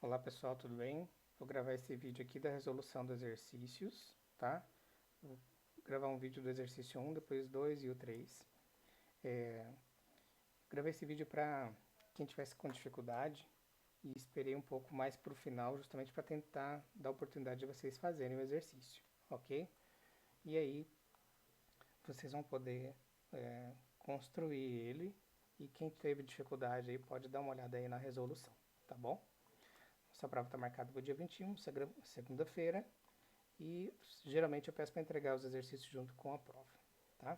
Olá pessoal, tudo bem? Vou gravar esse vídeo aqui da resolução dos exercícios, tá? Vou gravar um vídeo do exercício 1, depois 2 e o 3. Gravei esse vídeo para quem tivesse com dificuldade e esperei um pouco mais para o final, justamente para tentar dar a oportunidade de vocês fazerem o exercício, ok? E aí vocês vão poder construir ele e quem teve dificuldade aí pode dar uma olhada aí na resolução, tá bom? Essa prova está marcada para o dia 21, segunda-feira, e geralmente eu peço para entregar os exercícios junto com a prova, tá?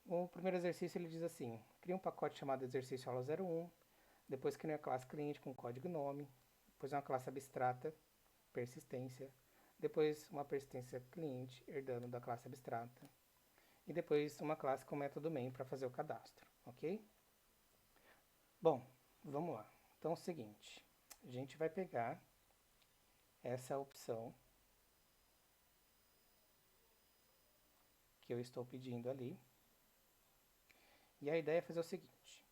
O primeiro exercício ele diz assim: cria um pacote chamado exercício aula 01, depois cria uma classe cliente com código nome, depois uma classe abstrata, persistência, depois uma persistência cliente herdando da classe abstrata, e depois uma classe com método main para fazer o cadastro, ok? Bom, vamos lá. Então é o seguinte, a gente vai pegar essa opção que eu estou pedindo ali, e a ideia é fazer o seguinte: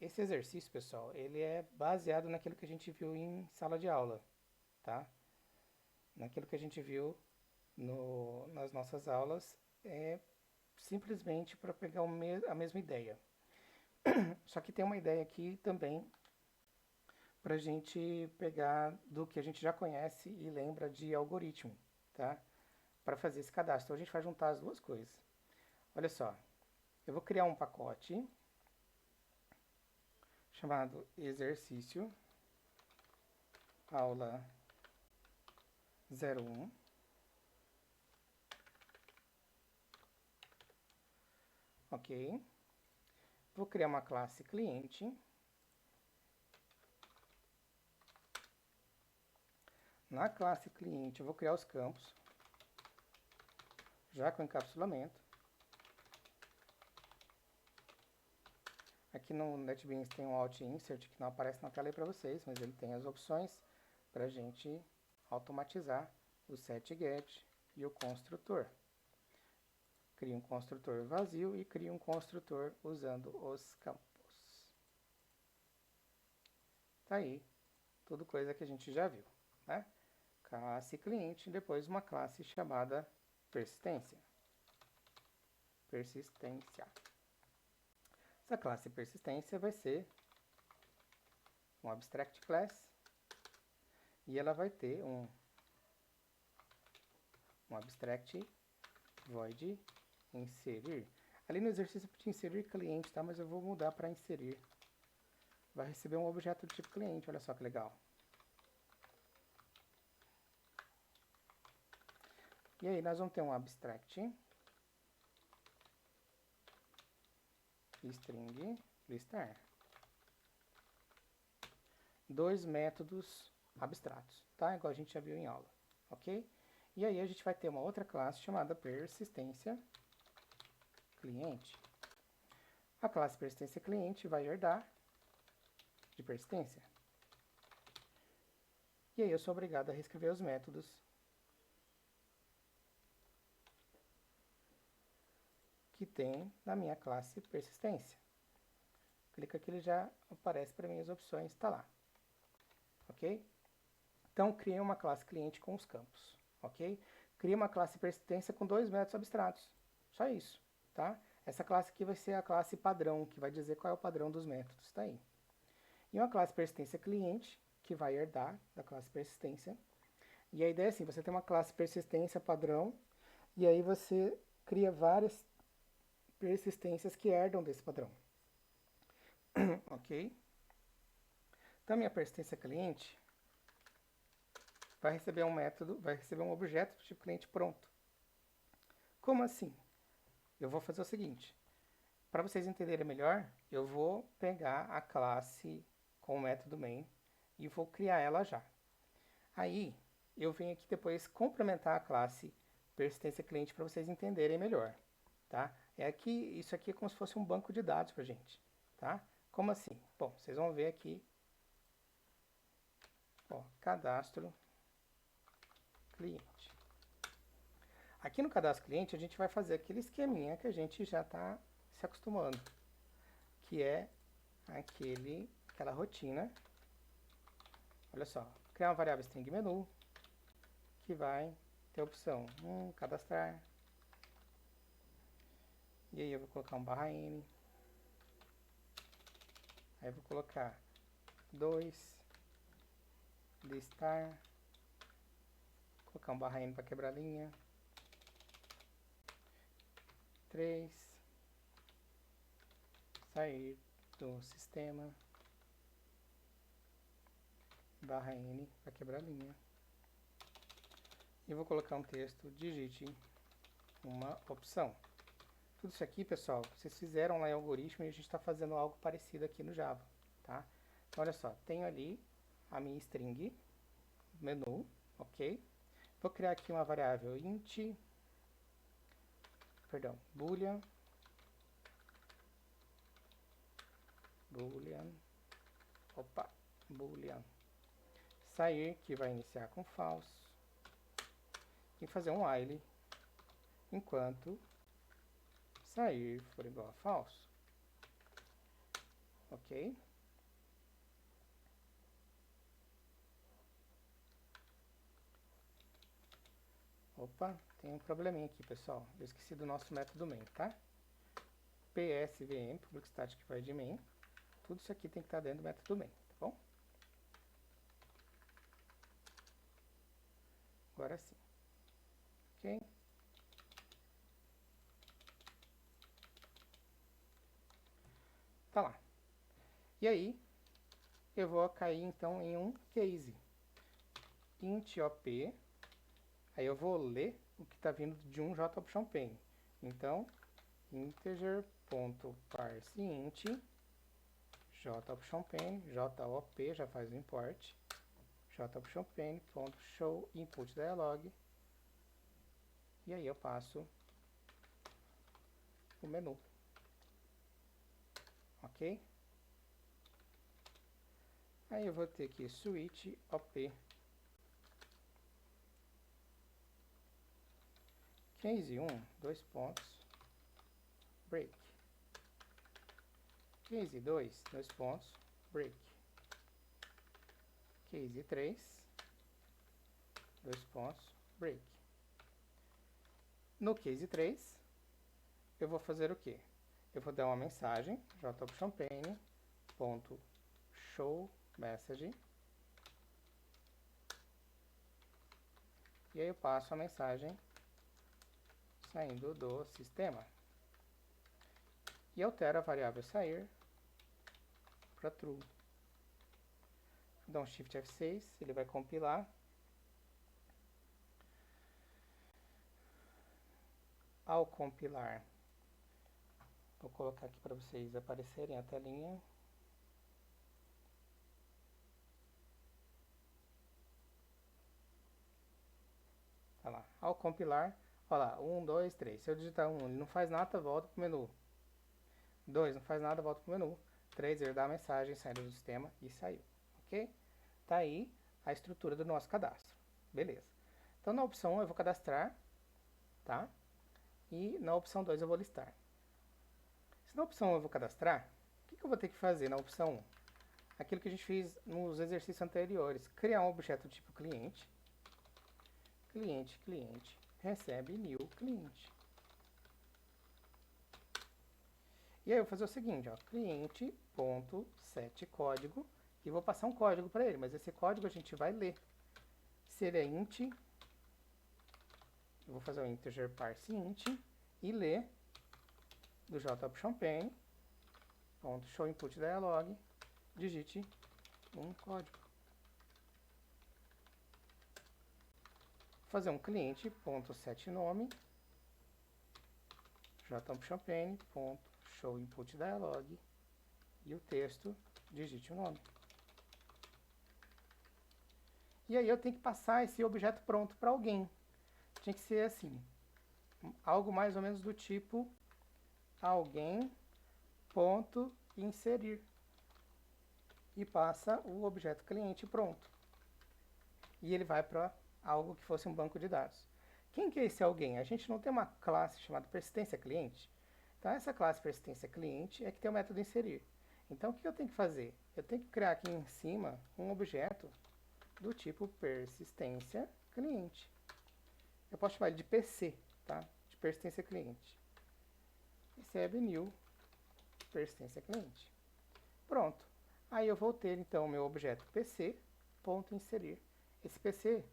esse exercício, pessoal, ele é baseado naquilo que a gente viu em sala de aula, tá? Naquilo que a gente viu nas nossas aulas, é simplesmente para pegar a mesma ideia. Só que tem uma ideia aqui também para a gente pegar do que a gente já conhece e lembra de algoritmo, tá? Para fazer esse cadastro. Então a gente vai juntar as duas coisas. Olha só, eu vou criar um pacote chamado exercício aula 01. Ok. Vou criar uma classe cliente. Na classe cliente eu vou criar os campos, já com encapsulamento. Aqui no NetBeans tem um Alt Insert que não aparece na tela aí para vocês, mas ele tem as opções para a gente automatizar o setGet e o construtor. Cria um construtor vazio e cria um construtor usando os campos. Tá aí, tudo coisa que a gente já viu, né? Classe cliente, depois uma classe chamada persistência. Persistência. Essa classe persistência vai ser um abstract class e ela vai ter um abstract void inserir. Ali no exercício eu pedi inserir cliente, tá? Mas eu vou mudar para inserir. Vai receber um objeto do tipo cliente, olha só que legal. E aí nós vamos ter um abstract string listar. Dois métodos abstratos, tá? Igual a gente já viu em aula, ok? E aí a gente vai ter uma outra classe chamada persistência cliente. A classe persistência cliente vai herdar de persistência. E aí eu sou obrigado a reescrever os métodos que tem na minha classe persistência. Clica aqui, ele já aparece para mim as opções, está lá. Ok? Então, criei uma classe cliente com os campos. Ok? Criei uma classe persistência com dois métodos abstratos. Só isso, tá? Essa classe aqui vai ser a classe padrão, que vai dizer qual é o padrão dos métodos, está aí. E uma classe persistência cliente, que vai herdar da classe persistência. E a ideia é assim, você tem uma classe persistência padrão, e aí você cria várias persistências que herdam desse padrão. Ok? Então, minha persistência cliente vai receber um método, vai receber um objeto do tipo cliente pronto. Como assim? Eu vou fazer o seguinte, para vocês entenderem melhor, eu vou pegar a classe com o método main e vou criar ela já. Aí, eu venho aqui depois complementar a classe persistência cliente para vocês entenderem melhor, tá? Isso aqui é como se fosse um banco de dados para a gente, tá? Como assim? Bom, vocês vão ver aqui, ó, cadastro cliente. Aqui no cadastro cliente a gente vai fazer aquele esqueminha que a gente já está se acostumando, que é aquela rotina Olha só, criar uma variável string menu, que vai ter a opção cadastrar. E aí eu vou colocar um /n. Aí eu vou colocar 2 listar. Colocar um /n para quebrar a linha. 3 sair do sistema. /n para quebrar a linha. E vou colocar um texto, digite uma opção. Tudo isso aqui, pessoal, vocês fizeram lá em algoritmo e a gente está fazendo algo parecido aqui no Java, tá? Então, olha só, tenho ali a minha string, menu, ok? Vou criar aqui uma variável boolean, sair, que vai iniciar com false, e fazer um while, enquanto sair for igual a false, ok? Opa, tem um probleminha aqui, pessoal. Eu esqueci do nosso método main, tá? PSVM, Public Static Void Main. Tudo isso aqui tem que estar dentro do método main, tá bom? Agora sim. Ok? Tá lá. E aí, eu vou cair então em um case. Int op. Aí eu vou ler o que está vindo de um JOptionPane. Então, integer.parseInt JOptionPane, JOP já faz o import, JOptionPane.showInputDialog, e aí eu passo o menu, ok? Aí eu vou ter aqui switch op case 1, dois pontos, break. Case 2, dois pontos, break. Case 3, dois pontos, break. No case 3, eu vou fazer o quê? Eu vou dar uma mensagem, JOptionPane.showMessage, e aí eu passo a mensagem saindo do sistema. E altero a variável sair para true. Vou dar um Shift F6, ele vai compilar. Ao compilar, vou colocar aqui para vocês aparecerem a telinha. Tá lá. Ao compilar, olha lá, 1, 2, 3. Se eu digitar 1, ele não faz nada, volta para o menu. 2, não faz nada, volta para o menu. 3, ele dá a mensagem saindo do sistema e saiu. Ok? Tá aí a estrutura do nosso cadastro. Beleza. Então, na opção 1 eu vou cadastrar, tá? E na opção 2 eu vou listar. Se na opção 1 eu vou cadastrar, o que eu vou ter que fazer na opção 1? Aquilo que a gente fez nos exercícios anteriores. Criar um objeto tipo cliente. Cliente recebe new cliente. E aí eu vou fazer o seguinte, ó, cliente.setCódigo, e vou passar um código para ele, mas esse código a gente vai ler. Se ele é int, eu vou fazer o integer parseInt e ler do JOptionPane, .showInputDialog, digite um código. Fazer um cliente.setNome, JOptionPane.showInputDialog, e o texto, digite o nome. E aí eu tenho que passar esse objeto pronto para alguém. Tinha que ser assim, algo mais ou menos do tipo alguém.inserir, e passa o objeto cliente pronto. E ele vai para algo que fosse um banco de dados. Quem que é esse alguém? A gente não tem uma classe chamada persistência cliente. Então essa classe persistência cliente é que tem o método inserir. Então o que eu tenho que fazer? Eu tenho que criar aqui em cima um objeto do tipo persistência cliente. Eu posso chamar ele de PC, tá? De persistência cliente. Recebe new persistência cliente. Pronto. Aí eu vou ter então o meu objeto PC, ponto inserir. Esse PC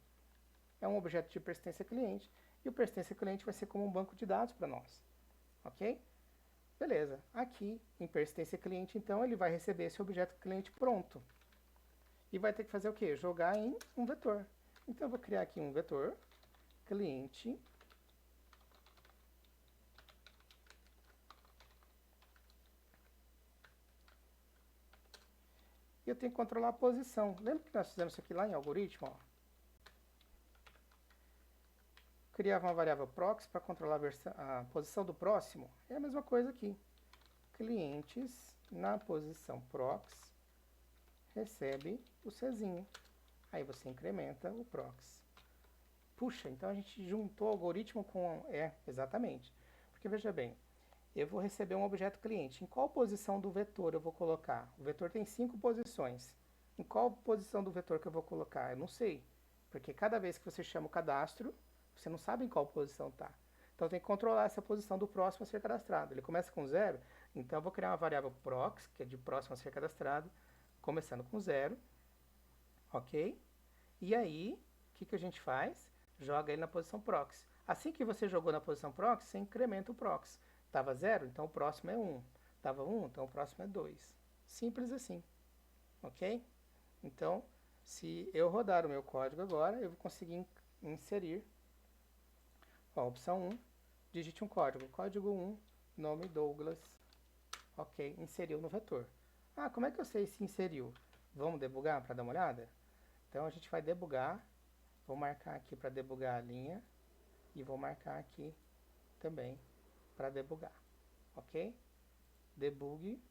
é um objeto de persistência cliente e o persistência cliente vai ser como um banco de dados para nós. Ok? Beleza. Aqui em persistência cliente, então, ele vai receber esse objeto cliente pronto. E vai ter que fazer o quê? Jogar em um vetor. Então eu vou criar aqui um vetor cliente e eu tenho que controlar a posição. Lembra que nós fizemos isso aqui lá em algoritmo? Ó? Criava uma variável prox para controlar a posição do próximo. É a mesma coisa aqui. Clientes na posição prox recebe o Czinho. Aí você incrementa o prox. Puxa, então a gente juntou o algoritmo com... exatamente. Porque veja bem, eu vou receber um objeto cliente. Em qual posição do vetor eu vou colocar? O vetor tem 5 posições. Em qual posição do vetor que eu vou colocar? Eu não sei. Porque cada vez que você chama o cadastro, você não sabe em qual posição está. Então tem que controlar essa posição do próximo a ser cadastrado. Ele começa com 0, então eu vou criar uma variável prox, que é de próximo a ser cadastrado, começando com 0. Ok? E aí, o que a gente faz? Joga ele na posição prox. Assim que você jogou na posição prox, você incrementa o prox. Estava 0, então o próximo é 1. Estava 1, então o próximo é 2. Simples assim. Ok? Então, se eu rodar o meu código agora, eu vou conseguir inserir a opção 1, digite um código. Código 1, nome Douglas. Ok, inseriu no vetor. Ah, como é que eu sei se inseriu? Vamos debugar para dar uma olhada? Então a gente vai debugar. Vou marcar aqui para debugar a linha. E vou marcar aqui também para debugar. Ok? Debug.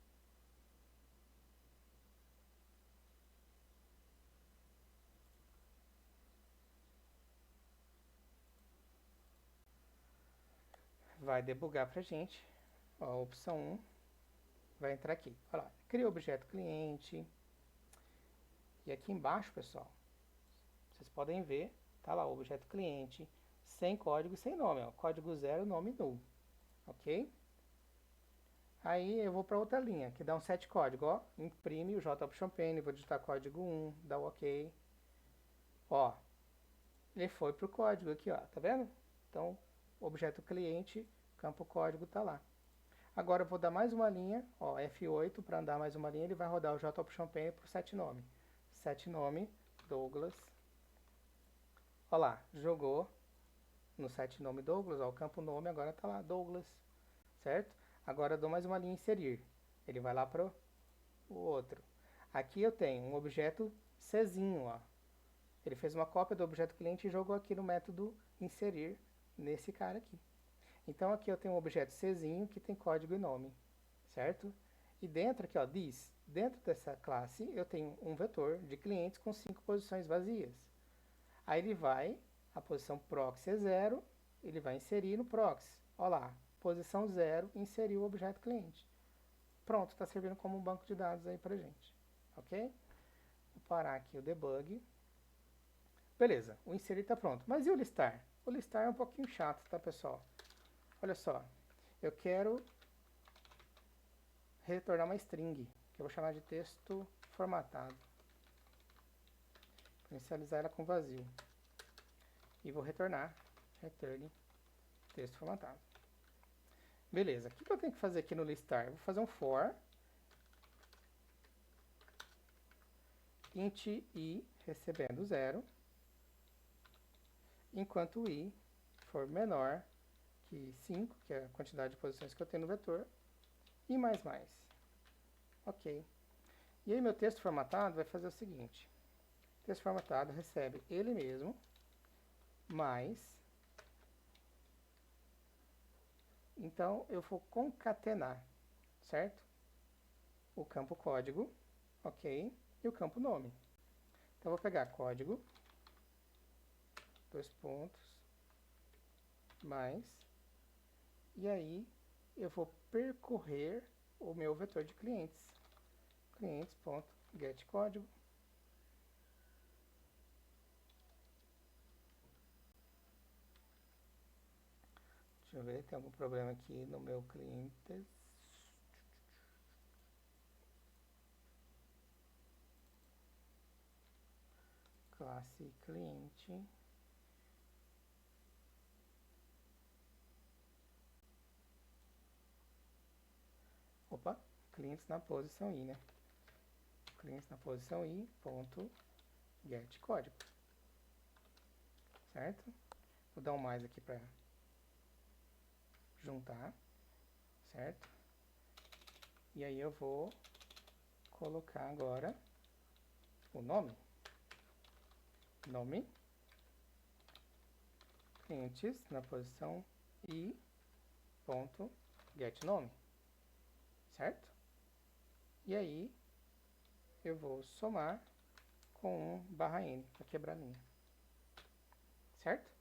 Vai debugar para a gente. Ó, a opção 1 vai entrar aqui. Olha lá, cria objeto cliente. E aqui embaixo, pessoal, vocês podem ver, tá lá o objeto cliente, sem código, sem nome. Ó, código 0, nome null. Ok? Aí eu vou para outra linha, que dá um set código. Ó, imprime o JOptionPane, vou digitar código 1, dá o OK. Ó, ele foi para o código aqui, ó, tá vendo? Então, objeto cliente, campo código tá lá. Agora eu vou dar mais uma linha, ó, F8 para andar mais uma linha, ele vai rodar o JOptionPane para o set nome. Set nome, Douglas. Ó lá, jogou no set nome Douglas, ó, o campo nome agora tá lá, Douglas, certo? Agora eu dou mais uma linha inserir. Ele vai lá para o outro. Aqui eu tenho um objeto Czinho, ó. Ele fez uma cópia do objeto cliente e jogou aqui no método inserir nesse cara aqui. Então aqui eu tenho um objeto Czinho que tem código e nome, certo? E dentro aqui, ó, dentro dessa classe eu tenho um vetor de clientes com 5 posições vazias. Aí ele vai, a posição prox é 0, ele vai inserir no prox. Olha lá, posição 0, inseriu o objeto cliente. Pronto, está servindo como um banco de dados aí pra gente, ok? Vou parar aqui o debug. Beleza, o inserir está pronto. Mas e o listar? O listar é um pouquinho chato, tá, pessoal? Olha só, eu quero retornar uma string, que eu vou chamar de texto formatado. Vou inicializar ela com vazio. E vou retornar, return, texto formatado. Beleza, o que eu tenho que fazer aqui no listar? Eu vou fazer um for int i recebendo 0, enquanto i for menor que 5, que é a quantidade de posições que eu tenho no vetor, e mais. Ok. E aí meu texto formatado vai fazer o seguinte. O texto formatado recebe ele mesmo, mais... Então eu vou concatenar, certo? O campo código, ok, e o campo nome. Então eu vou pegar código, 2 pontos, mais, e aí eu vou percorrer o meu vetor de clientes. Clientes.getCódigo. Deixa eu ver, tem algum problema aqui no meu cliente. Classe cliente. Opa, clientes na posição I, né? Clientes na posição I, ponto, get código. Certo? Vou dar um mais aqui para juntar, certo? E aí eu vou colocar agora o nome. Nome, clientes na posição I, ponto, get nome, certo? E aí eu vou somar com um barra N para quebrar a linha, certo?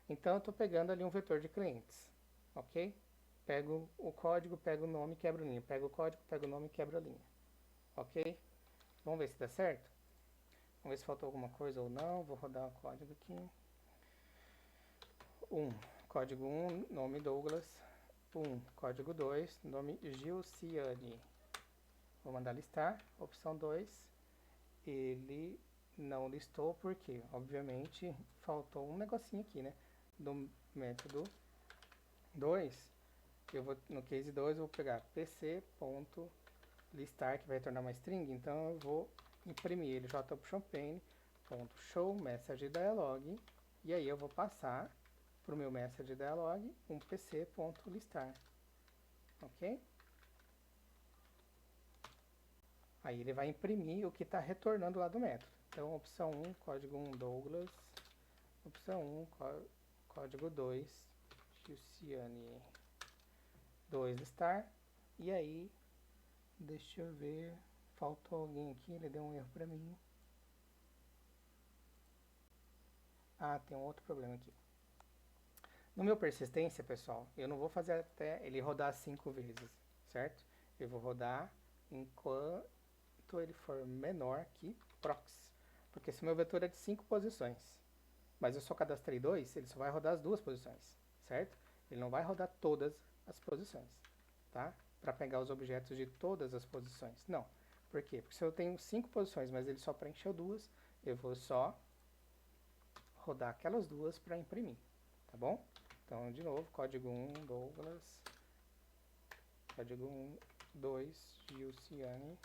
Então eu estou pegando ali um vetor de clientes, ok? Pego o código, pego o nome, quebro a linha. Pego o código, pego o nome, quebro a linha, ok? Vamos ver se dá certo? Vamos ver se faltou alguma coisa ou não. Vou rodar o código aqui. Código 1, nome Douglas. Código 2, nome Gilciane. Vou mandar listar. Opção 2, ele não listou porque, obviamente, faltou um negocinho aqui, né? Do método 2, eu vou, no case 2, eu vou pegar pc.listar, que vai tornar uma string, então eu vou imprimir ele jopchampagne.show message dialog, e aí eu vou passar para o meu message dialog um pc.listar, ok? Aí ele vai imprimir o que está retornando lá do método. Então, opção 1, código 1, Douglas. Opção 1, código 2, Gilciane. 2, listar. E aí, deixa eu ver, faltou alguém aqui, ele deu um erro para mim. Ah, tem um outro problema aqui. No meu persistência, pessoal, eu não vou fazer até ele rodar 5 vezes, certo? Eu vou rodar enquanto ele for menor que prox. Porque se o meu vetor é de 5 posições, mas eu só cadastrei 2, ele só vai rodar as 2 posições, certo? Ele não vai rodar todas as posições, tá? Para pegar os objetos de todas as posições. Não. Por quê? Porque se eu tenho 5 posições, mas ele só preencheu 2, eu vou só rodar aquelas 2 para imprimir, tá bom? Então, de novo, código 1, Douglas, código 1, 2, Gilciane,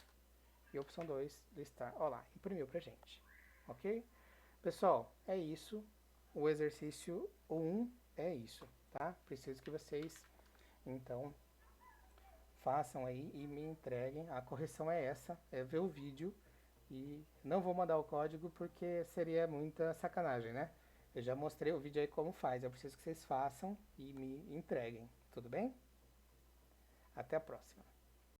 e opção 2, listar. Olha lá, imprimiu pra gente, ok? Pessoal, é isso. O exercício 1 é isso, tá? Preciso que vocês, então, façam aí e me entreguem. A correção é essa, é ver o vídeo, e não vou mandar o código porque seria muita sacanagem, né? Eu já mostrei o vídeo aí como faz, eu preciso que vocês façam e me entreguem, tudo bem? Até a próxima.